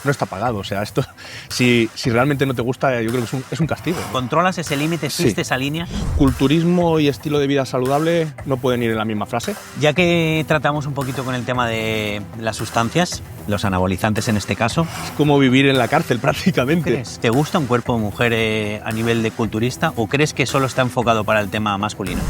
no está pagado. O sea, esto, si realmente no te gusta, yo creo que es un castigo, ¿no? ¿Controlas ese límite? ¿Existe Sí. esa línea? Culturismo y estilo de vida saludable no pueden ir en la misma frase. Ya que tratamos un poquito con el tema de las sustancias, los anabolizantes en este caso, Es como vivir en la cárcel prácticamente. ¿crees? ¿Te gusta un cuerpo de mujer a nivel de culturista o crees que solo está enfocado para el tema masculino?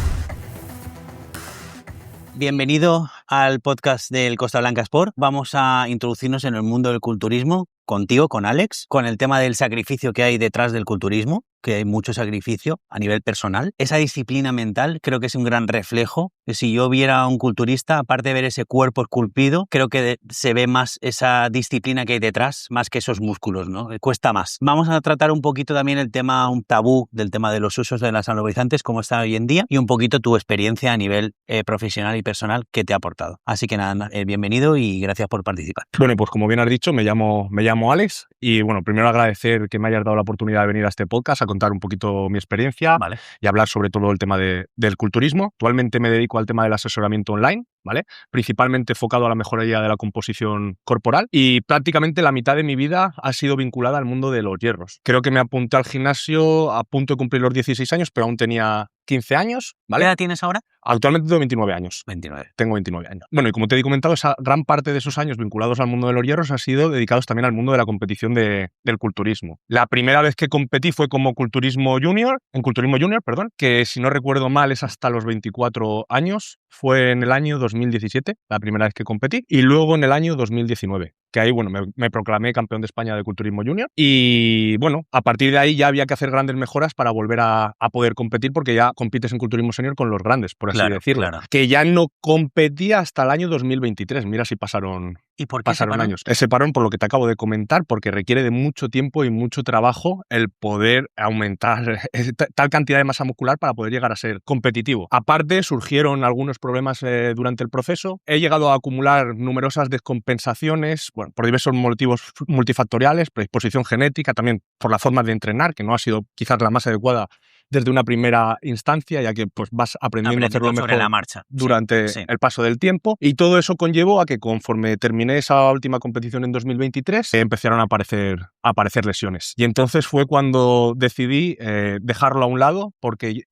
Bienvenido al podcast del Costa Blanca Sport. Vamos a introducirnos en el mundo del culturismo contigo, con Alex, con el tema del sacrificio que hay detrás del culturismo, que hay mucho sacrificio a nivel personal. Esa disciplina mental creo que es un gran reflejo. Si yo viera a un culturista, aparte de ver ese cuerpo esculpido, creo que se ve más esa disciplina que hay detrás, más que esos músculos, ¿no? Cuesta más. Vamos a tratar un poquito también el tema, un tabú del tema de los usos de las anabolizantes, cómo está hoy en día, y un poquito tu experiencia a nivel profesional y personal que te ha aportado. Así que nada, bienvenido y gracias por participar. Bueno, pues como bien has dicho, me llamo Alex y bueno, primero agradecer que me hayas dado la oportunidad de venir a este podcast a contar un poquito mi experiencia, Vale. Y hablar sobre todo el tema del culturismo. Actualmente me dedico al tema del asesoramiento online, ¿vale? Principalmente enfocado a la mejoría de la composición corporal y prácticamente la mitad de mi vida ha sido vinculada al mundo de los hierros. Creo que me apunté al gimnasio a punto de cumplir los 16 años, pero aún tenía 15 años, ¿vale? ¿Qué edad tienes ahora? Actualmente tengo 29 años. 29. Tengo 29 años. Bueno, y como te he comentado, esa gran parte de esos años vinculados al mundo de los hierros ha sido dedicados también al mundo de la competición del culturismo. La primera vez que competí fue como culturismo junior, que si no recuerdo mal es hasta los 24 años. Fue en el año 2017, la primera vez que competí, y luego en el año 2019, que ahí, bueno, me proclamé campeón de España de culturismo junior. Y bueno, a partir de ahí ya había que hacer grandes mejoras para volver a poder competir, porque ya compites en culturismo senior con los grandes, por así decirlo. Claro. Que ya no competía hasta el año 2023. Mira si pasaron ¿Y por qué pasaron años. Ese parón, por lo que te acabo de comentar, porque requiere de mucho tiempo y mucho trabajo el poder aumentar tal cantidad de masa muscular para poder llegar a ser competitivo. Aparte, surgieron algunos problemas durante el proceso. He llegado a acumular numerosas descompensaciones, bueno, por diversos motivos multifactoriales, predisposición genética, también por la forma de entrenar, que no ha sido quizás la más adecuada desde una primera instancia, ya que pues vas aprendiendo a hacerlo mejor sobre la marcha durante el paso del tiempo, y todo eso conllevó a que conforme terminé esa última competición en 2023 empezaron a aparecer lesiones, y entonces fue cuando decidí dejarlo a un lado, porque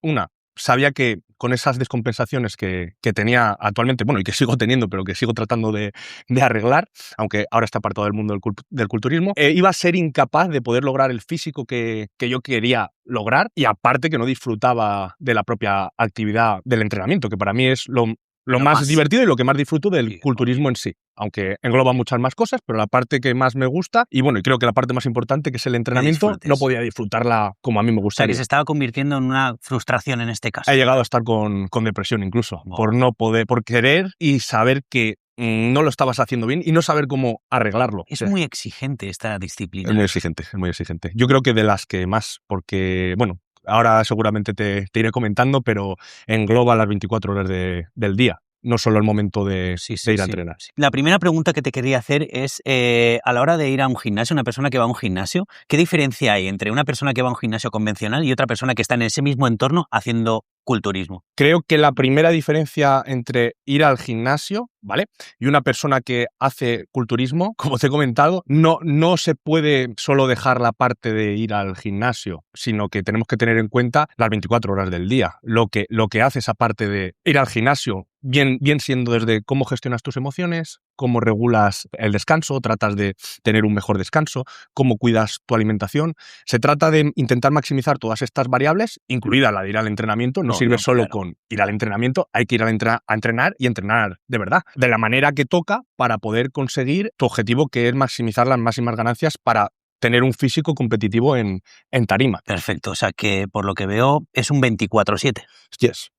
sabía que con esas descompensaciones que tenía actualmente, bueno, y que sigo teniendo, pero que sigo tratando de arreglar, aunque ahora está apartado del mundo del culturismo, iba a ser incapaz de poder lograr el físico que yo quería lograr, y aparte que no disfrutaba de la propia actividad del entrenamiento, que para mí es lo más divertido y lo que más disfruto del culturismo en sí, aunque engloba muchas más cosas, pero la parte que más me gusta, y bueno, y creo que la parte más importante, que es el entrenamiento, no podía disfrutarla como a mí me gustaría. O sea, que se estaba convirtiendo en una frustración en este caso. He llegado a estar con depresión incluso, por querer y saber que no lo estabas haciendo bien y no saber cómo arreglarlo. Es muy exigente esta disciplina. Es muy exigente. Yo creo que de las que más, porque, bueno, ahora seguramente te iré comentando, pero engloba las 24 horas del día, no solo el momento de ir a entrenar. La primera pregunta que te quería hacer es, a la hora de ir a un gimnasio, una persona que va a un gimnasio, ¿qué diferencia hay entre una persona que va a un gimnasio convencional y otra persona que está en ese mismo entorno haciendo culturismo? Creo que la primera diferencia entre ir al gimnasio, ¿vale?, y una persona que hace culturismo, como te he comentado, no se puede solo dejar la parte de ir al gimnasio, sino que tenemos que tener en cuenta las 24 horas del día. Lo que haces aparte de ir al gimnasio, bien siendo desde cómo gestionas tus emociones, cómo regulas el descanso, tratas de tener un mejor descanso, cómo cuidas tu alimentación. Se trata de intentar maximizar todas estas variables, incluida la de ir al entrenamiento. No sirve solo con ir al entrenamiento, hay que ir a entrenar y entrenar de verdad, de la manera que toca, para poder conseguir tu objetivo, que es maximizar las máximas ganancias para tener un físico competitivo en tarima. Perfecto, o sea que por lo que veo es un 24/7. Yes.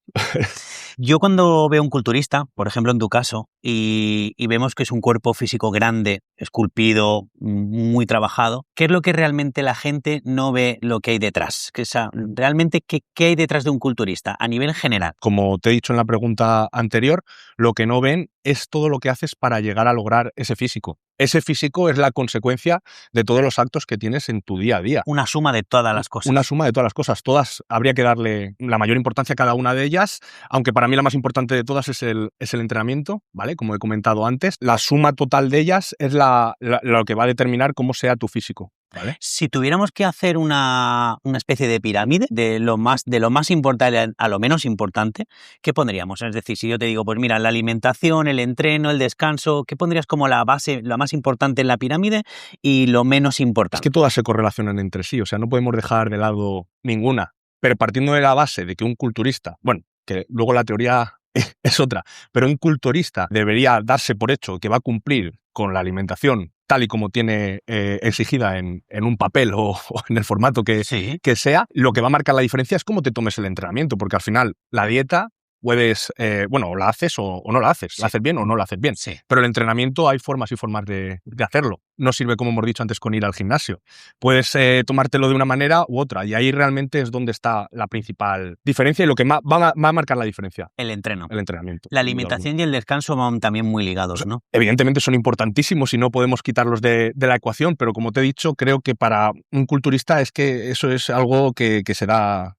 Yo cuando veo un culturista, por ejemplo en tu caso, y vemos que es un cuerpo físico grande, esculpido, muy trabajado, ¿qué es lo que realmente la gente no ve lo que hay detrás? Realmente, ¿qué hay detrás de un culturista a nivel general? Como te he dicho en la pregunta anterior, lo que no ven es todo lo que haces para llegar a lograr ese físico. ese físico es la consecuencia de todos los actos que tienes en tu día a día. Una suma de todas las cosas. Una suma de todas las cosas. Todas habría que darle la mayor importancia a cada una de ellas, aunque para mí la más importante de todas es el entrenamiento, ¿vale? Como he comentado antes. La suma total de ellas es lo que va a determinar cómo sea tu físico. ¿Vale? Si tuviéramos que hacer una especie de pirámide de lo más importante a lo menos importante, ¿qué pondríamos? Es decir, si yo te digo, pues mira, la alimentación, el entreno, el descanso, ¿qué pondrías como la base, la más importante en la pirámide y lo menos importante? Es que todas se correlacionan entre sí, o sea, no podemos dejar de lado ninguna. Pero partiendo de la base de que un culturista, bueno, que luego la teoría es otra, pero un culturista debería darse por hecho que va a cumplir con la alimentación tal y como tiene exigida en un papel o en el formato que sea, lo que va a marcar la diferencia es cómo te tomes el entrenamiento, porque al final la dieta puedes, o la haces o no la haces, la haces bien o no la haces bien, pero el entrenamiento hay formas y formas de hacerlo. No sirve, como hemos dicho antes, con ir al gimnasio. Puedes tomártelo de una manera u otra y ahí realmente es donde está la principal diferencia y lo que va a marcar la diferencia. El entreno. El entrenamiento. La alimentación y el descanso van también muy ligados, ¿no? Evidentemente son importantísimos y no podemos quitarlos de la ecuación, pero como te he dicho, creo que para un culturista es que eso es algo que se da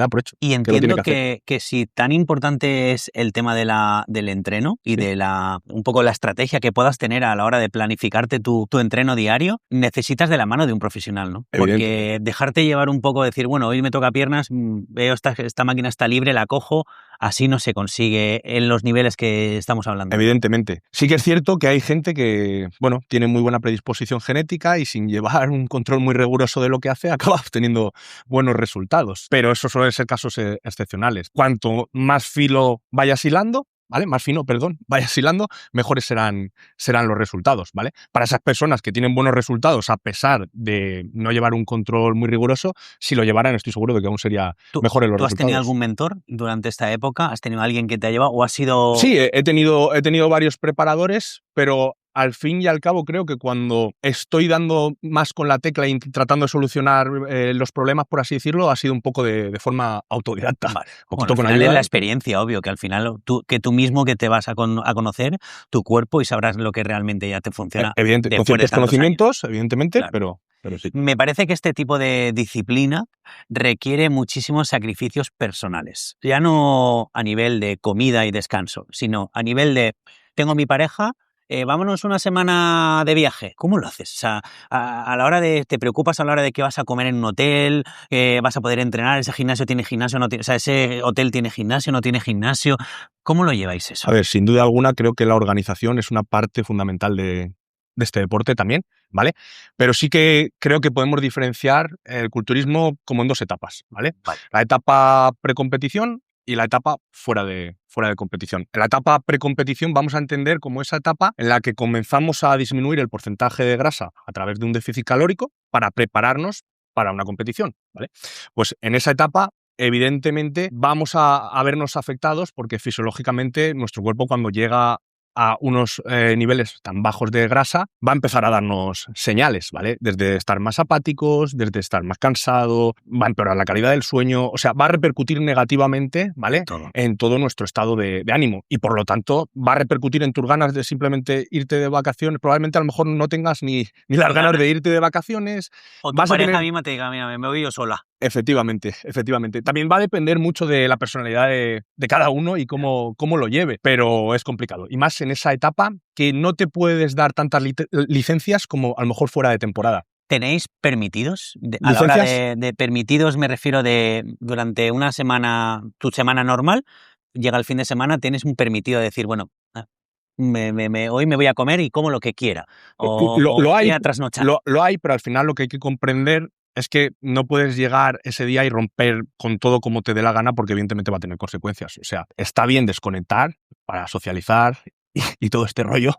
por hecho. Y entiendo que si tan importante es el tema del entreno y de un poco la estrategia que puedas tener a la hora de planificarte tu entreno diario, necesitas de la mano de un profesional, ¿no? Porque dejarte llevar un poco, decir, bueno, hoy me toca piernas, veo esta máquina está libre, la cojo, así no se consigue en los niveles que estamos hablando. Evidentemente. Sí que es cierto que hay gente que, bueno, tiene muy buena predisposición genética y sin llevar un control muy riguroso de lo que hace, acaba obteniendo buenos resultados. Pero eso suelen ser casos excepcionales. Cuanto más filo vayas hilando, ¿vale? Más fino, perdón, vayas hilando, mejores serán los resultados, ¿vale? Para esas personas que tienen buenos resultados a pesar de no llevar un control muy riguroso, si lo llevaran estoy seguro de que aún sería mejor en los resultados. ¿Tú has tenido algún mentor durante esta época? ¿Has tenido alguien que te ha llevado o has sido...? Sí, he tenido varios preparadores, pero al fin y al cabo creo que cuando estoy dando más con la tecla y tratando de solucionar los problemas, por así decirlo, ha sido un poco de forma autodidacta. Vale. Bueno, al final es la experiencia, obvio, que al final tú mismo que te vas a conocer tu cuerpo y sabrás lo que realmente ya te funciona. Evidente, con ciertos conocimientos, evidentemente, claro. Pero sí. Me parece que este tipo de disciplina requiere muchísimos sacrificios personales. Ya no a nivel de comida y descanso, sino a nivel de tengo mi pareja, vámonos una semana de viaje. ¿Cómo lo haces? O sea, a la hora de... ¿Te preocupas a la hora de que vas a comer en un hotel? ¿Vas a poder entrenar? ¿Ese gimnasio tiene gimnasio? No tiene, o sea, ¿ese hotel tiene gimnasio? ¿No tiene gimnasio? ¿Cómo lo lleváis eso? A ver, sin duda alguna creo que la organización es una parte fundamental de este deporte también, ¿vale? Pero sí que creo que podemos diferenciar el culturismo como en dos etapas, ¿vale? La etapa precompetición y la etapa fuera de competición. En la etapa precompetición vamos a entender como esa etapa en la que comenzamos a disminuir el porcentaje de grasa a través de un déficit calórico para prepararnos para una competición, ¿vale? Pues en esa etapa, evidentemente, vamos a vernos afectados porque fisiológicamente nuestro cuerpo cuando llega a unos niveles tan bajos de grasa, va a empezar a darnos señales, ¿vale? Desde estar más apáticos, desde estar más cansado, va a empeorar la calidad del sueño, o sea, va a repercutir negativamente, ¿vale? En todo nuestro estado de ánimo y por lo tanto va a repercutir en tus ganas de simplemente irte de vacaciones. Probablemente a lo mejor no tengas ni las ganas de irte de vacaciones. O tu pareja misma te diga, mira, me voy yo sola. Efectivamente. También va a depender mucho de la personalidad de cada uno y cómo lo lleve, pero es complicado. Y más en esa etapa que no te puedes dar tantas licencias como a lo mejor fuera de temporada. ¿Tenéis permitidos? A la hora de permitidos me refiero de durante una semana, tu semana normal, llega el fin de semana, tienes un permitido de decir, bueno, hoy me voy a comer y como lo que quiera. O lo hay, a trasnochar. Lo hay, pero al final lo que hay que comprender es que no puedes llegar ese día y romper con todo como te dé la gana porque evidentemente va a tener consecuencias. O sea, está bien desconectar para socializar y todo este rollo,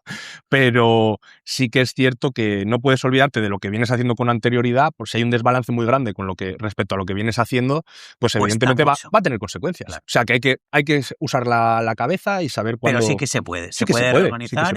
pero sí que es cierto que no puedes olvidarte de lo que vienes haciendo con anterioridad, pues si hay un desbalance muy grande con respecto a lo que vienes haciendo, pues evidentemente va a tener consecuencias. Claro. O sea, que hay que usar la cabeza y saber cuándo... Pero sí que se puede. Se puede organizar.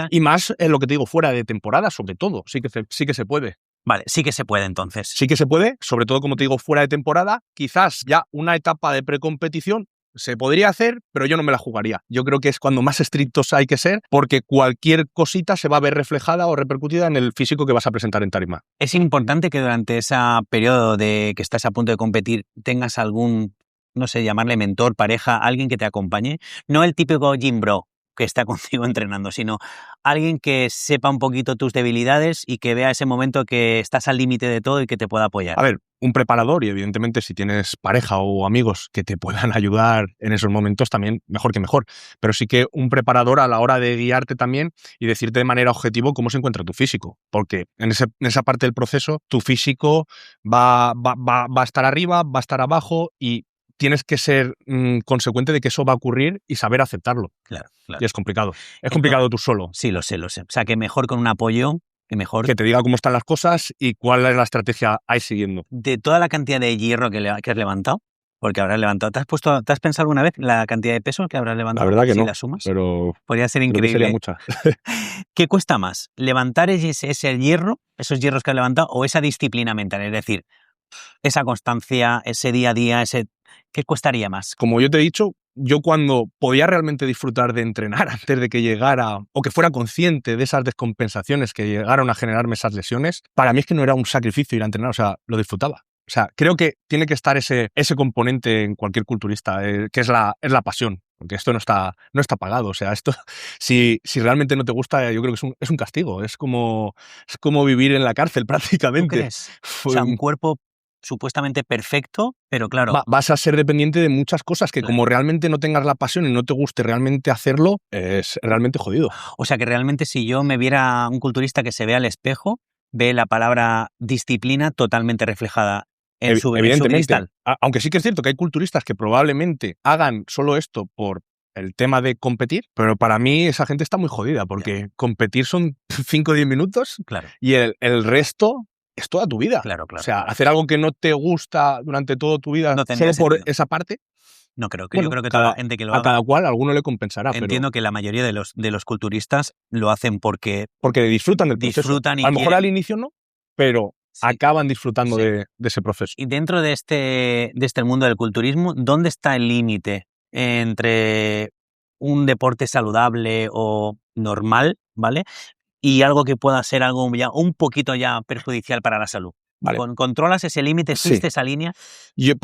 Y más en lo que te digo, fuera de temporada, sobre todo, sí que se puede. Vale, sí que se puede entonces. Sí que se puede, sobre todo, como te digo, fuera de temporada. Quizás ya una etapa de precompetición se podría hacer, pero yo no me la jugaría. Yo creo que es cuando más estrictos hay que ser, porque cualquier cosita se va a ver reflejada o repercutida en el físico que vas a presentar en tarima. Es importante que durante ese periodo de que estás a punto de competir tengas algún, no sé, llamarle mentor, pareja, alguien que te acompañe. No el típico gym bro que está contigo entrenando, sino alguien que sepa un poquito tus debilidades y que vea ese momento que estás al límite de todo y que te pueda apoyar. A ver, un preparador y evidentemente si tienes pareja o amigos que te puedan ayudar en esos momentos también mejor que mejor, pero sí que un preparador a la hora de guiarte también y decirte de manera objetiva cómo se encuentra tu físico, porque en esa parte del proceso tu físico va a estar arriba, va a estar abajo y tienes que ser consecuente de que eso va a ocurrir y saber aceptarlo. Claro. Y es complicado. Es complicado tú solo. Sí, lo sé. O sea, que mejor con un apoyo, que mejor... Que te diga cómo están las cosas y cuál es la estrategia ahí siguiendo. De toda la cantidad de hierro que has levantado, porque habrás levantado, ¿te has pensado alguna vez la cantidad de peso que habrás levantado? La verdad que si no, la sumas, pero podría ser increíble. Sería mucha. ¿Qué cuesta más? ¿Levantar ese hierro, esos hierros que has levantado, o esa disciplina mental? Es decir, esa constancia, ese día a día, ¿qué costaría más? Como yo te he dicho, yo cuando podía realmente disfrutar de entrenar antes de que llegara, o que fuera consciente de esas descompensaciones que llegaron a generarme esas lesiones, para mí es que no era un sacrificio ir a entrenar, o sea, lo disfrutaba. O sea, creo que tiene que estar ese componente en cualquier culturista, que es la pasión, porque esto no está pagado. O sea, esto, si realmente no te gusta, yo creo que es un castigo. Es como vivir en la cárcel prácticamente. ¿Tú crees? O sea, un cuerpo supuestamente perfecto, pero claro... Vas a ser dependiente de muchas cosas que como realmente no tengas la pasión y no te guste realmente hacerlo, es realmente jodido. O sea, que realmente si yo me viera un culturista que se ve al espejo, ve la palabra disciplina totalmente reflejada en su cristal. Aunque sí que es cierto que hay culturistas que probablemente hagan solo esto por el tema de competir, pero para mí esa gente está muy jodida porque competir son 5 o 10 minutos y el resto es toda tu vida. O sea, hacer algo que no te gusta durante toda tu vida solo por esa parte. No creo que yo creo que toda la gente que lo haga, a cada cual alguno le compensará. Entiendo que la mayoría de los culturistas lo hacen porque disfrutan del proceso. Y a lo mejor al inicio no, pero acaban disfrutando de ese proceso. Y dentro de este mundo del culturismo, ¿dónde está el límite entre un deporte saludable o normal, ¿vale? Y algo que pueda ser algo ya un poquito ya perjudicial para la salud? Vale. ¿Controlas ese límite? ¿Existe esa línea? Yo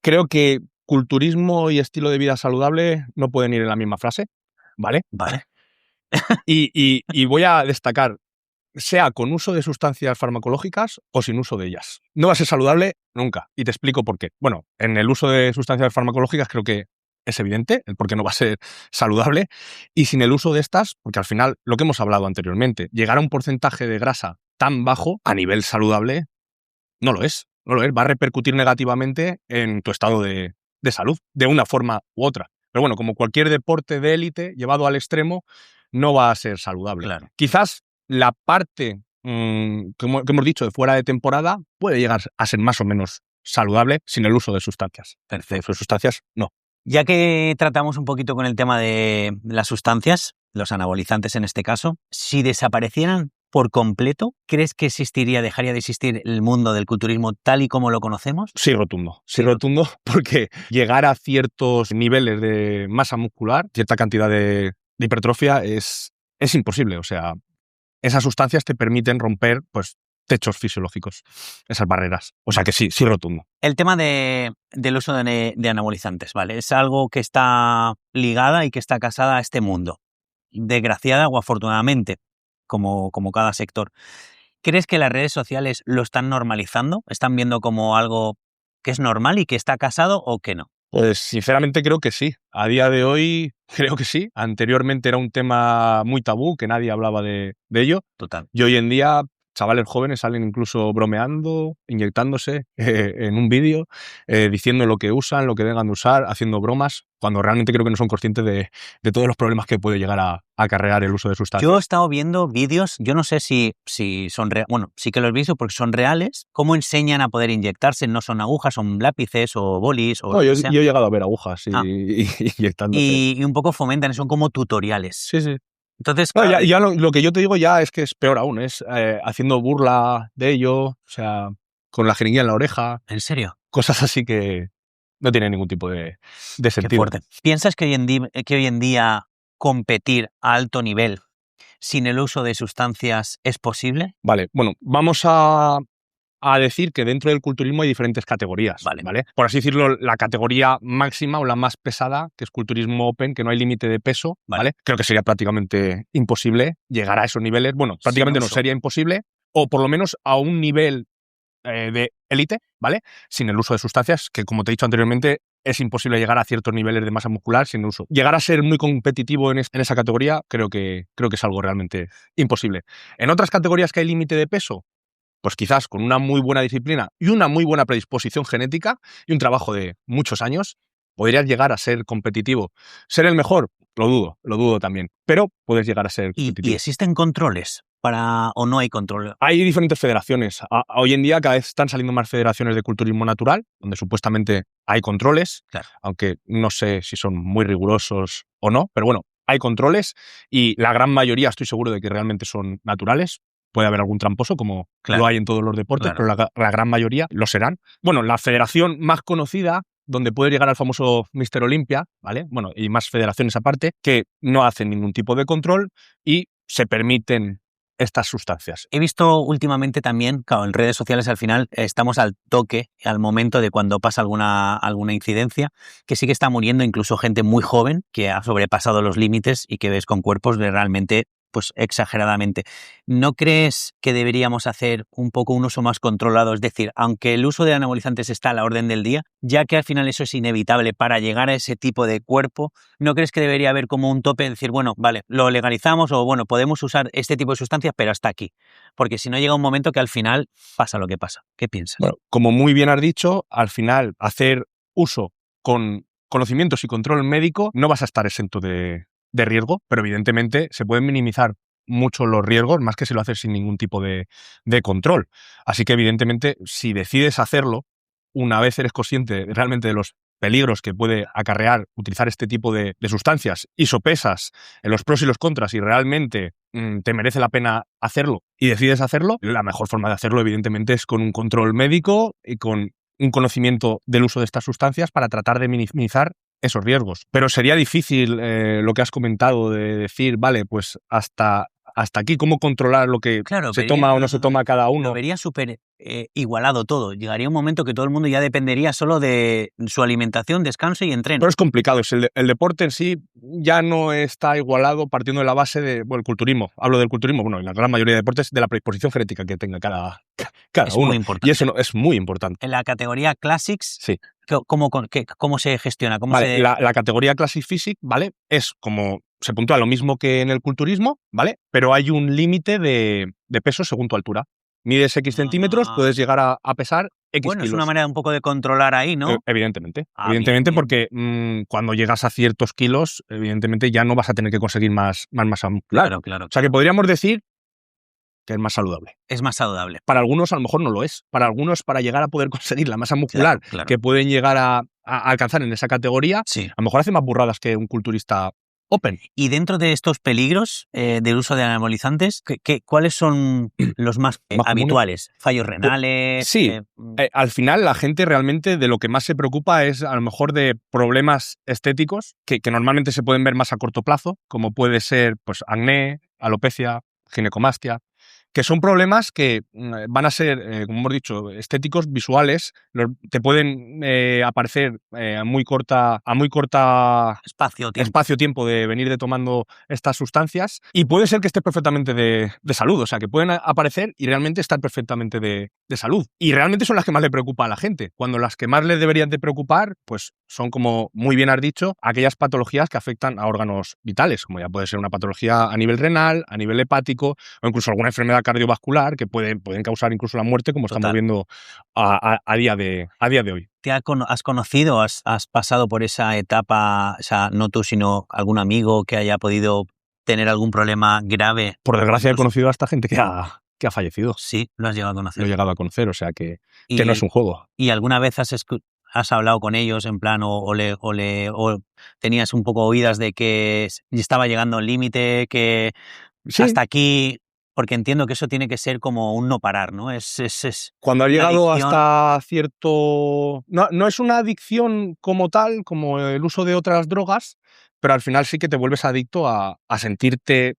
creo que culturismo y estilo de vida saludable no pueden ir en la misma frase, ¿vale? Vale. y voy a destacar, sea con uso de sustancias farmacológicas o sin uso de ellas. No va a ser saludable nunca, y te explico por qué. Bueno, en el uso de sustancias farmacológicas creo que es evidente el por qué no va a ser saludable, y sin el uso de estas, porque al final, lo que hemos hablado anteriormente, llegar a un porcentaje de grasa tan bajo a nivel saludable no lo es, va a repercutir negativamente en tu estado de salud, de una forma u otra. Pero bueno, como cualquier deporte de élite llevado al extremo, no va a ser saludable. Claro. Quizás la parte que hemos dicho de fuera de temporada puede llegar a ser más o menos saludable sin el uso de sustancias. Perfecto. El uso de sustancias, no. Ya que tratamos un poquito con el tema de las sustancias, los anabolizantes en este caso, si desaparecieran por completo, ¿crees que dejaría de existir el mundo del culturismo tal y como lo conocemos? Sí, rotundo. Sí, rotundo, porque llegar a ciertos niveles de masa muscular, cierta cantidad de hipertrofia, es imposible. O sea, esas sustancias te permiten romper, pues, techos fisiológicos, esas barreras. O sea que sí, rotundo. El tema del uso de anabolizantes, ¿vale? Es algo que está ligada y que está casada a este mundo, desgraciada o afortunadamente, como cada sector. ¿Crees que las redes sociales lo están normalizando? ¿Están viendo como algo que es normal y que está casado o que no? Pues sinceramente creo que sí. A día de hoy creo que sí. Anteriormente era un tema muy tabú, que nadie hablaba de ello. Total. Y hoy en día chavales jóvenes salen incluso bromeando, inyectándose en un vídeo, diciendo lo que usan, lo que dejan de usar, haciendo bromas, cuando realmente creo que no son conscientes de todos los problemas que puede llegar a acarrear el uso de sustancias. Yo he estado viendo vídeos, yo no sé si son reales, bueno, sí que los he visto porque son reales, cómo enseñan a poder inyectarse, no son agujas, son lápices o bolis. O no, yo he llegado a ver agujas y inyectándose. Y un poco fomentan, son como tutoriales. Sí, sí. Entonces, no, ya lo que yo te digo ya es que es peor aún, es haciendo burla de ello, o sea, con la jeringuilla en la oreja. ¿En serio? Cosas así que no tiene ningún tipo de Qué sentido. fuerte. ¿Piensas que hoy en día competir a alto nivel sin el uso de sustancias es posible? Vale, bueno, vamos a decir que dentro del culturismo hay diferentes categorías, Vale. ¿vale? Por así decirlo, la categoría máxima o la más pesada, que es culturismo open, que no hay límite de peso, ¿vale? Creo que sería prácticamente imposible llegar a esos niveles. Bueno, prácticamente no, sería imposible, o por lo menos a un nivel de élite, ¿vale? Sin el uso de sustancias, que como te he dicho anteriormente, es imposible llegar a ciertos niveles de masa muscular sin uso. Llegar a ser muy competitivo en esa categoría creo que es algo realmente imposible. En otras categorías que hay límite de peso, pues quizás con una muy buena disciplina y una muy buena predisposición genética y un trabajo de muchos años, podrías llegar a ser competitivo. ¿Ser el mejor? Lo dudo también, pero puedes llegar a ser competitivo. ¿Y existen controles o no hay control? Hay diferentes federaciones. Hoy en día cada vez están saliendo más federaciones de culturismo natural, donde supuestamente hay controles, claro, aunque no sé si son muy rigurosos o no, pero bueno, hay controles y la gran mayoría estoy seguro de que realmente son naturales. Puede haber algún tramposo, como lo hay en todos los deportes, pero la gran mayoría lo serán. Bueno, la federación más conocida, donde puede llegar al famoso Mr. Olympia, ¿vale? Bueno, y más federaciones aparte, que no hacen ningún tipo de control y se permiten estas sustancias. He visto últimamente también, claro, en redes sociales al final estamos al toque, al momento de cuando pasa alguna incidencia, que sí que está muriendo incluso gente muy joven que ha sobrepasado los límites y que ves con cuerpos de realmente pues exageradamente. ¿No crees que deberíamos hacer un poco un uso más controlado? Es decir, aunque el uso de anabolizantes está a la orden del día, ya que al final eso es inevitable para llegar a ese tipo de cuerpo, ¿no crees que debería haber como un tope? Decir, bueno, vale, lo legalizamos o bueno, podemos usar este tipo de sustancias, pero hasta aquí. Porque si no llega un momento que al final pasa lo que pasa. ¿Qué piensas? Bueno, como muy bien has dicho, al final hacer uso con conocimientos y control médico no vas a estar exento de riesgo, pero evidentemente se pueden minimizar mucho los riesgos, más que si lo haces sin ningún tipo de control. Así que evidentemente, si decides hacerlo, una vez eres consciente realmente de los peligros que puede acarrear utilizar este tipo de sustancias y sopesas en los pros y los contras y realmente te merece la pena hacerlo y decides hacerlo, la mejor forma de hacerlo evidentemente es con un control médico y con un conocimiento del uso de estas sustancias para tratar de minimizar esos riesgos. Pero sería difícil lo que has comentado de decir, vale, pues hasta aquí, cómo controlar lo que se toma o no se toma cada uno. Lo vería súper igualado todo. Llegaría un momento que todo el mundo ya dependería solo de su alimentación, descanso y entreno. Pero es complicado. El deporte en sí ya no está igualado partiendo de la base del culturismo. Hablo del culturismo, bueno, en la gran mayoría de deportes, de la predisposición genética que tenga cada es uno. Muy importante. Y eso es muy importante. En la categoría Classics, sí. ¿Cómo se gestiona? La categoría Classic Physique, ¿vale? Es como se puntúa lo mismo que en el culturismo, ¿vale? Pero hay un límite de peso según tu altura. Mides X centímetros, puedes llegar a pesar X bueno, kilos. Es una manera un poco de controlar ahí, ¿no? Evidentemente. Bien. Porque cuando llegas a ciertos kilos, evidentemente ya no vas a tener que conseguir más masa muscular. Claro. O sea que podríamos decir que es más saludable. Es más saludable. Para algunos a lo mejor no lo es. Para algunos, para llegar a poder conseguir la masa muscular que pueden llegar a alcanzar en esa categoría, a lo mejor hace más burradas que un culturista open. Y dentro de estos peligros del uso de anabolizantes, ¿cuáles son los más habituales? ¿Fallos renales? Sí, al final la gente realmente de lo que más se preocupa es a lo mejor de problemas estéticos que normalmente se pueden ver más a corto plazo, como puede ser pues acné, alopecia, ginecomastia, que son problemas que van a ser, como hemos dicho, estéticos, visuales, te pueden aparecer a muy corta espacio-tiempo de venir tomando estas sustancias y puede ser que estés perfectamente de salud, o sea, que pueden aparecer y realmente estar perfectamente de salud. Y realmente son las que más le preocupa a la gente, cuando las que más le deberían de preocupar, pues son, como muy bien has dicho, aquellas patologías que afectan a órganos vitales, como ya puede ser una patología a nivel renal, a nivel hepático o incluso alguna enfermedad cardiovascular que pueden causar incluso la muerte, como estamos viendo a día de hoy. ¿Has conocido, has pasado por esa etapa, o sea, no tú, sino algún amigo que haya podido tener algún problema grave? Por desgracia he conocido a esta gente que ha fallecido. Sí, lo has llegado a conocer. Lo he llegado a conocer, o sea que no es un juego. ¿Y alguna vez has hablado con ellos en plan o tenías un poco oídas de que estaba llegando al límite, que hasta aquí Porque entiendo que eso tiene que ser como un no parar, ¿no? Cuando ha una llegado adicción. hasta cierto... No, no es una adicción como tal, como el uso de otras drogas, pero al final sí que te vuelves adicto a sentirte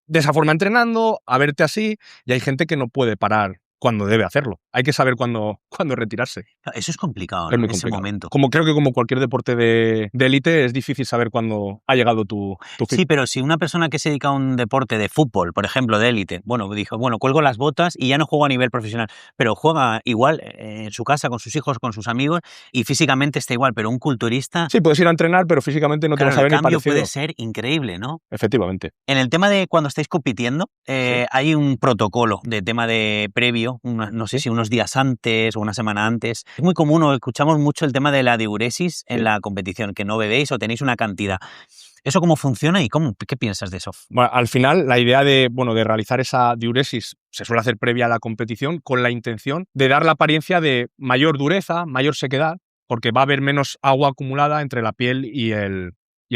de esa forma entrenando, a verte así, y hay gente que no puede parar cuando debe hacerlo. Hay que saber cuándo retirarse. Eso es complicado, Es ¿no? muy Ese complicado. momento. Creo que como cualquier deporte de élite es difícil saber cuándo ha llegado tu fin. Sí, pero si una persona que se dedica a un deporte de fútbol, por ejemplo, de élite, bueno, dijo, bueno, cuelgo las botas y ya no juego a nivel profesional, pero juega igual en su casa, con sus hijos, con sus amigos, y físicamente está igual, pero un culturista, Sí, puedes ir a entrenar, pero físicamente no te claro, vas a el ver ni cambio puede parecido. ser increíble, ¿no? Efectivamente. En el tema de cuando estáis compitiendo, Sí. hay un protocolo de tema de previo, no sé Sí. si unos días antes o una semana antes. Es muy común, o escuchamos mucho el tema de la diuresis en Sí. la competición, que no bebéis o tenéis una cantidad. ¿Eso cómo funciona y qué piensas de eso? Bueno, al final, la idea de realizar esa diuresis se suele hacer previa a la competición con la intención de dar la apariencia de mayor dureza, mayor sequedad, porque va a haber menos agua acumulada entre la piel y el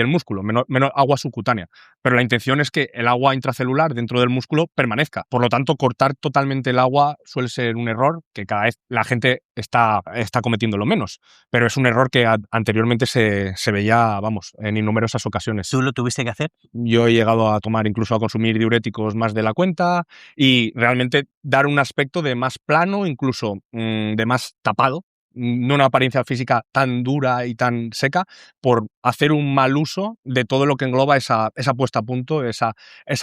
músculo, menos agua subcutánea. Pero la intención es que el agua intracelular dentro del músculo permanezca. Por lo tanto, cortar totalmente el agua suele ser un error que cada vez la gente está cometiéndolo menos. Pero es un error que anteriormente se veía, vamos, en innumerables ocasiones. ¿Tú lo tuviste que hacer? Yo he llegado a tomar, incluso a consumir diuréticos más de la cuenta y realmente dar un aspecto de más plano, incluso de más tapado, no una apariencia física tan dura y tan seca, por hacer un mal uso de todo lo que engloba esa puesta a punto, esa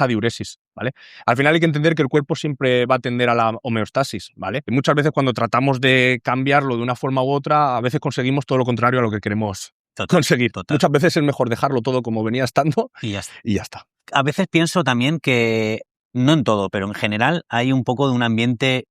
diuresis, ¿vale? Al final hay que entender que el cuerpo siempre va a tender a la homeostasis, ¿vale? Y muchas veces cuando tratamos de cambiarlo de una forma u otra, a veces conseguimos todo lo contrario a lo que queremos conseguir. Total. Muchas veces es mejor dejarlo todo como venía estando Y ya está. y ya está. A veces pienso también que, no en todo, pero en general hay un poco de un ambiente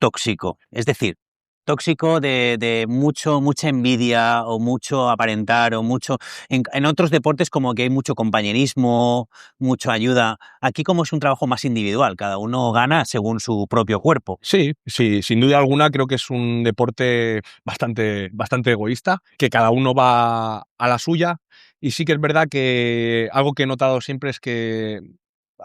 tóxico. Es decir, tóxico de mucha envidia o mucho aparentar o mucho... En otros deportes como que hay mucho compañerismo, mucha ayuda. Aquí como es un trabajo más individual, cada uno gana según su propio cuerpo. Sí, sin duda alguna creo que es un deporte bastante egoísta, que cada uno va a la suya y sí que es verdad que algo que he notado siempre es que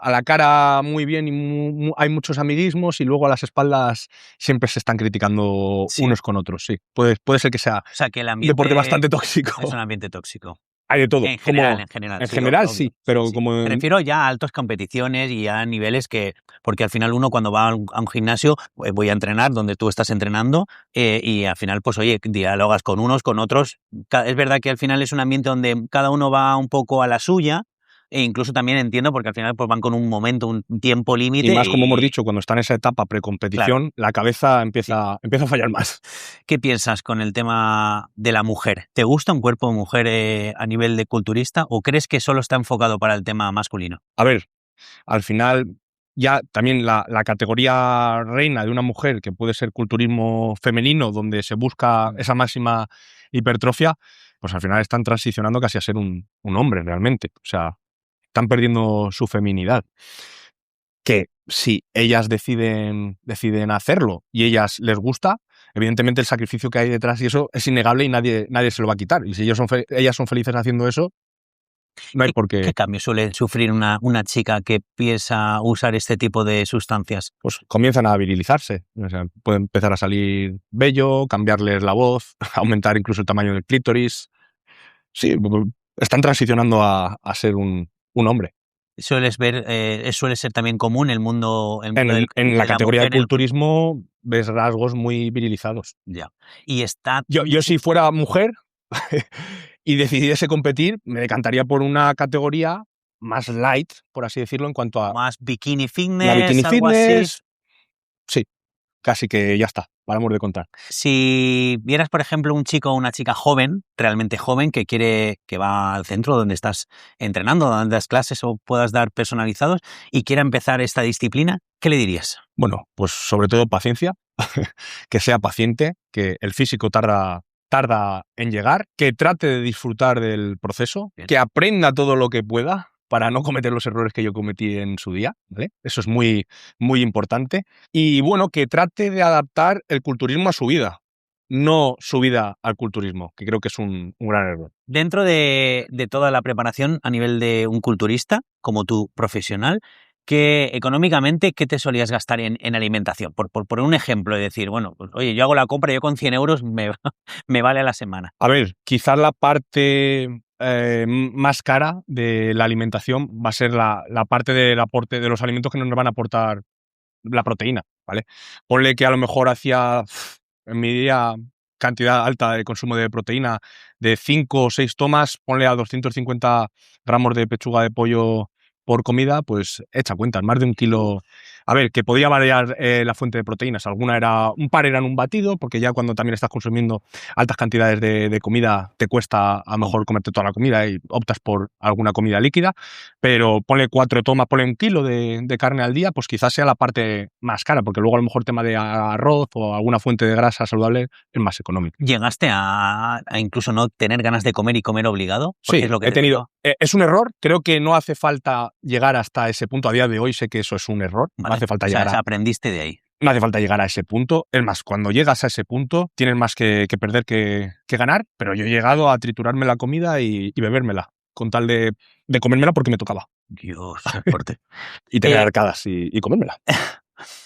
a la cara muy bien y hay muchos amiguismos y luego a las espaldas siempre se están criticando Sí. unos con otros, sí. Puede ser que sea O sea, que el un deporte ambiente bastante tóxico. es un ambiente tóxico. Hay de todo. En general. En Sí, general obvio. sí, pero Sí. como... Me refiero ya a altas competiciones y a niveles que... Porque al final uno cuando va a un gimnasio, voy a entrenar donde tú estás entrenando y al final, pues oye, dialogas con unos, con otros. Es verdad que al final es un ambiente donde cada uno va un poco a la suya e incluso también entiendo porque al final pues van con un momento, un tiempo límite. Y más, como hemos dicho, cuando está en esa etapa precompetición, claro, la cabeza empieza a fallar más. ¿Qué piensas con el tema de la mujer? ¿Te gusta un cuerpo de mujer a nivel de culturista o crees que solo está enfocado para el tema masculino? A ver, al final ya también la categoría reina de una mujer, que puede ser culturismo femenino, donde se busca esa máxima hipertrofia, pues al final están transicionando casi a ser un hombre realmente. O sea, están perdiendo su feminidad. Que si ellas deciden hacerlo y ellas les gusta, evidentemente el sacrificio que hay detrás y eso es innegable y nadie se lo va a quitar. Y si ellas son felices haciendo eso, no hay por qué. ¿Qué cambio suele sufrir una chica que empieza usar este tipo de sustancias? Pues comienzan a virilizarse. O sea, puede empezar a salir vello, cambiarles la voz, aumentar incluso el tamaño del clítoris. Sí, están transicionando a ser un hombre. Suele ser también común el mundo, En la categoría de mujer, culturismo ves rasgos muy virilizados. Ya. Y está... Yo si fuera mujer y decidiese competir, me decantaría por una categoría más light, por así decirlo, en cuanto a más bikini la fitness, bikini algo así. fitness. Sí, casi que ya está, paramos de contar. Si vieras, por ejemplo, un chico o una chica joven, realmente joven, que va al centro donde estás entrenando, donde das clases o puedas dar personalizados y quiera empezar esta disciplina, ¿qué le dirías? Bueno, pues sobre todo paciencia, que sea paciente, que el físico tarda en llegar, que trate de disfrutar del proceso, Bien. que aprenda todo lo que pueda para no cometer los errores que yo cometí en su día, ¿vale? Eso es muy, muy importante. Y bueno, que trate de adaptar el culturismo a su vida, no su vida al culturismo, que creo que es un gran error. Dentro de toda la preparación a nivel de un culturista, como tú profesional, que económicamente, ¿qué te solías gastar en alimentación? Por poner un ejemplo y decir, bueno, pues oye, yo hago la compra, yo con 100 euros me vale a la semana. A ver, quizás la parte más cara de la alimentación va a ser la parte del aporte de los alimentos que nos van a aportar la proteína, ¿vale? Ponle que a lo mejor hacía en mi día cantidad alta de consumo de proteína de 5 o 6 tomas, ponle a 250 gramos de pechuga de pollo por comida, pues echa cuentas, más de 1 kilo. A ver, que podía variar la fuente de proteínas. Un par eran un batido, porque ya cuando también estás consumiendo altas cantidades de comida, te cuesta a lo mejor comerte toda la comida y optas por alguna comida líquida. Pero ponle 4 tomas, ponle 1 kilo de carne al día, pues quizás sea la parte más cara, porque luego a lo mejor tema de arroz o alguna fuente de grasa saludable es más económico. ¿Llegaste a incluso no tener ganas de comer y comer obligado? Porque Sí, es lo que he tenido. Es un error, creo que no hace falta llegar hasta ese punto. A día de hoy sé que eso es un error, Vale. no hace falta O sea, llegar a... aprendiste de ahí. No hace falta llegar a ese punto. Es más, cuando llegas a ese punto, tienes más que perder que ganar, pero yo he llegado a triturarme la comida y bebérmela, con tal de comérmela porque me tocaba. Dios, qué fuerte. Y tener arcadas y comérmela.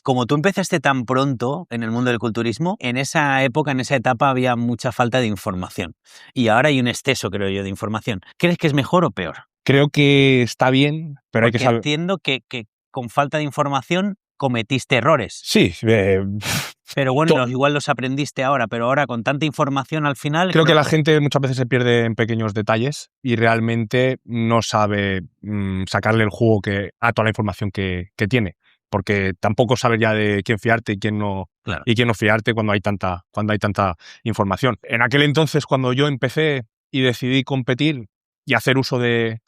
Como tú empezaste tan pronto en el mundo del culturismo, en esa época, en esa etapa, había mucha falta de información. Y ahora hay un exceso, creo yo, de información. ¿Crees que es mejor o peor? Creo que está bien, pero hay que Porque saber... entiendo que con falta de información cometiste errores. Sí, Pero bueno, igual los aprendiste ahora, pero ahora con tanta información al final... Creo que la gente muchas veces se pierde en pequeños detalles y realmente no sabe sacarle el jugo a toda la información que tiene, porque tampoco sabes ya de quién fiarte y quién no, Claro. y quién no fiarte cuando hay tanta información. En aquel entonces, cuando yo empecé y decidí competir y hacer uso de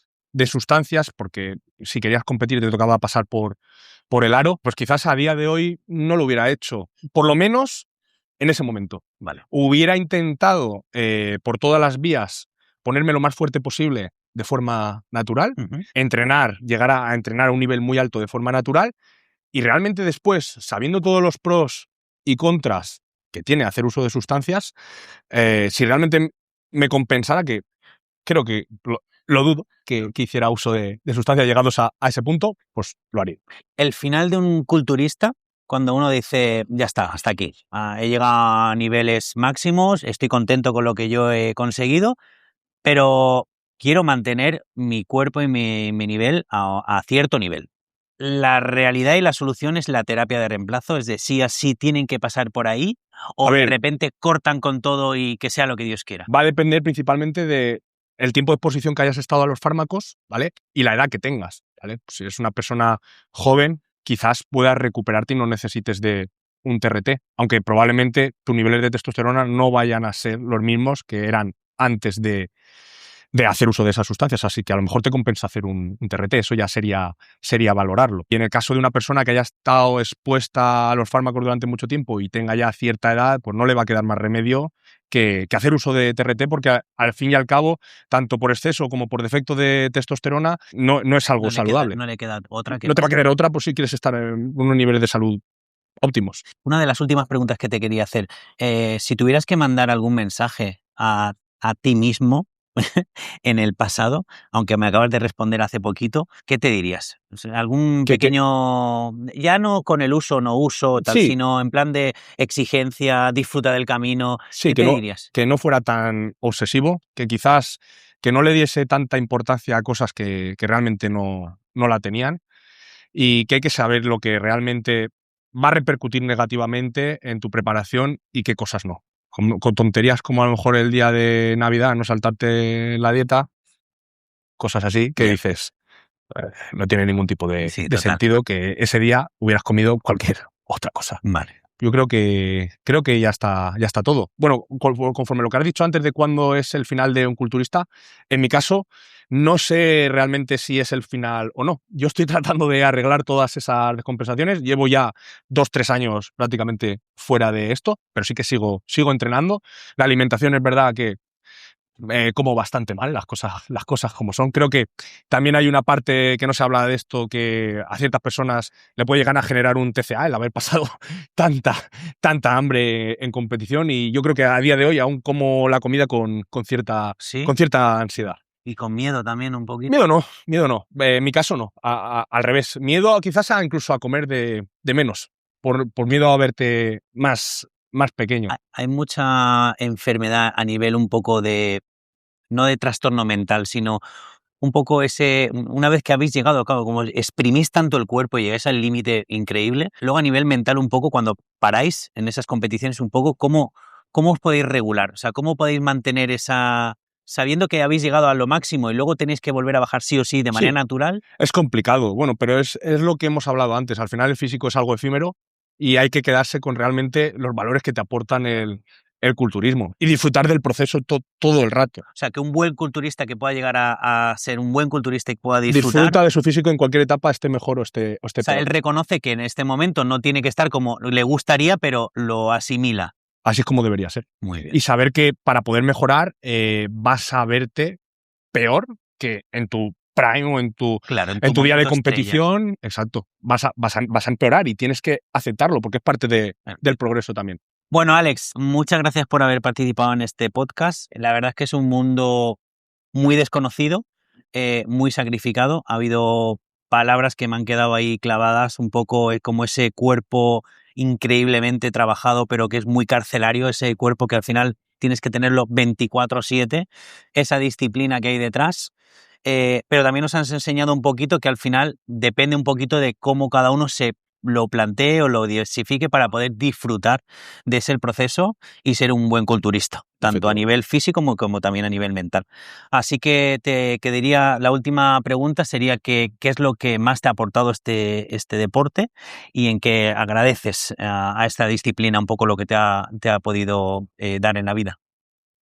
sustancias, porque si querías competir te tocaba pasar por el aro, pues quizás a día de hoy no lo hubiera hecho. Por lo menos en ese momento. Vale. Hubiera intentado por todas las vías ponerme lo más fuerte posible de forma natural, llegar a entrenar a un nivel muy alto de forma natural y realmente después, sabiendo todos los pros y contras que tiene hacer uso de sustancias, si realmente me compensara, que creo que lo dudo, que hiciera uso de sustancias llegados a ese punto, pues lo haría. El final de un culturista, cuando uno dice, ya está, hasta aquí, he llegado a niveles máximos, estoy contento con lo que yo he conseguido, pero quiero mantener mi cuerpo y mi nivel a cierto nivel. La realidad y la solución es la terapia de reemplazo, es de sí a sí tienen que pasar por ahí, o de repente cortan con todo y que sea lo que Dios quiera. Va a depender principalmente de el tiempo de exposición que hayas estado a los fármacos, ¿vale? Y la edad que tengas, ¿vale? Si eres una persona joven, quizás puedas recuperarte y no necesites de un TRT, aunque probablemente tus niveles de testosterona no vayan a ser los mismos que eran antes de hacer uso de esas sustancias, así que a lo mejor te compensa hacer un TRT, eso ya sería valorarlo. Y en el caso de una persona que haya estado expuesta a los fármacos durante mucho tiempo y tenga ya cierta edad, pues no le va a quedar más remedio que hacer uso de TRT, porque al fin y al cabo, tanto por exceso como por defecto de testosterona, no es algo saludable. No le queda otra que... No te va a quedar otra, pues si quieres estar en unos niveles de salud óptimos. Una de las últimas preguntas que te quería hacer, si tuvieras que mandar algún mensaje a ti mismo en el pasado, aunque me acabas de responder hace poquito, ¿qué te dirías? O sea, algún pequeño, ya no con el uso o no uso, tal, sí, sino en plan de exigencia, disfruta del camino. Sí, ¿Qué te dirías? Que no fuera tan obsesivo, que quizás que no le diese tanta importancia a cosas que realmente no la tenían y que hay que saber lo que realmente va a repercutir negativamente en tu preparación y qué cosas no. Con tonterías como a lo mejor el día de Navidad, no saltarte la dieta, cosas así que dices, no tiene ningún tipo de sentido que ese día hubieras comido cualquier otra cosa. Vale. Yo creo que ya está todo. Bueno, conforme lo que has dicho antes de cuándo es el final de un culturista, en mi caso no sé realmente si es el final o no. Yo estoy tratando de arreglar todas esas descompensaciones. Llevo ya 2-3 años prácticamente fuera de esto, pero sí que sigo entrenando. La alimentación es verdad que como bastante mal, las cosas como son. Creo que también hay una parte que no se habla de esto, que a ciertas personas le puede llegar a generar un TCA el haber pasado tanta hambre en competición, y yo creo que a día de hoy aún como la comida con cierta ansiedad. Y con miedo también un poquito. Miedo no. En mi caso no, al revés. Miedo quizás incluso a comer de menos, por miedo a verte más pequeño. Hay mucha enfermedad a nivel un poco de, no de trastorno mental, sino un poco una vez que habéis llegado, claro, como exprimís tanto el cuerpo y llegáis al límite increíble, luego a nivel mental un poco cuando paráis en esas competiciones un poco, ¿cómo os podéis regular? O sea, ¿cómo podéis mantener sabiendo que habéis llegado a lo máximo y luego tenéis que volver a bajar sí o sí de manera natural? Es complicado, bueno, pero es lo que hemos hablado antes. Al final el físico es algo efímero y hay que quedarse con realmente los valores que te aportan el culturismo y disfrutar del proceso todo el rato. O sea, que un buen culturista que pueda llegar a ser un buen culturista y pueda disfrutar. Disfruta de su físico en cualquier etapa, esté mejor o esté O sea, peor. él reconoce que en este momento no tiene que estar como le gustaría, pero lo asimila. Así es como debería ser. Muy bien. Y saber que para poder mejorar vas a verte peor que en tu prime o en tu día de competición. Estrella. Exacto. Vas a empeorar y tienes que aceptarlo porque es parte del progreso también. Bueno, Alex, muchas gracias por haber participado en este podcast. La verdad es que es un mundo muy desconocido, muy sacrificado. Ha habido palabras que me han quedado ahí clavadas, un poco como ese cuerpo increíblemente trabajado, pero que es muy carcelario, ese cuerpo que al final tienes que tenerlo 24/7, esa disciplina que hay detrás. Pero también nos has enseñado un poquito que al final depende un poquito de cómo cada uno se lo plantee o lo diversifique para poder disfrutar de ese proceso y ser un buen culturista, tanto a nivel físico como también a nivel mental. Así que diría, la última pregunta sería qué es lo que más te ha aportado este deporte y en qué agradeces a esta disciplina un poco lo que te ha podido dar en la vida.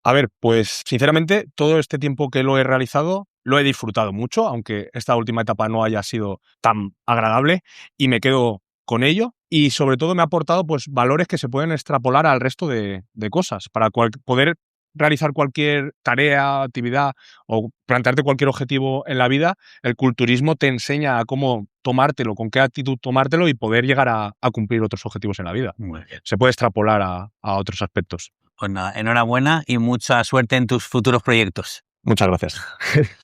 A ver, pues sinceramente todo este tiempo que lo he realizado lo he disfrutado mucho, aunque esta última etapa no haya sido tan agradable y me quedo con ello y sobre todo me ha aportado pues valores que se pueden extrapolar al resto de cosas para poder realizar cualquier tarea, actividad o plantearte cualquier objetivo en la vida. El culturismo te enseña a cómo tomártelo, con qué actitud tomártelo y poder llegar a cumplir otros objetivos en la vida. Muy bien. Se puede extrapolar a otros aspectos. Pues nada, enhorabuena y mucha suerte en tus futuros proyectos. Muchas gracias.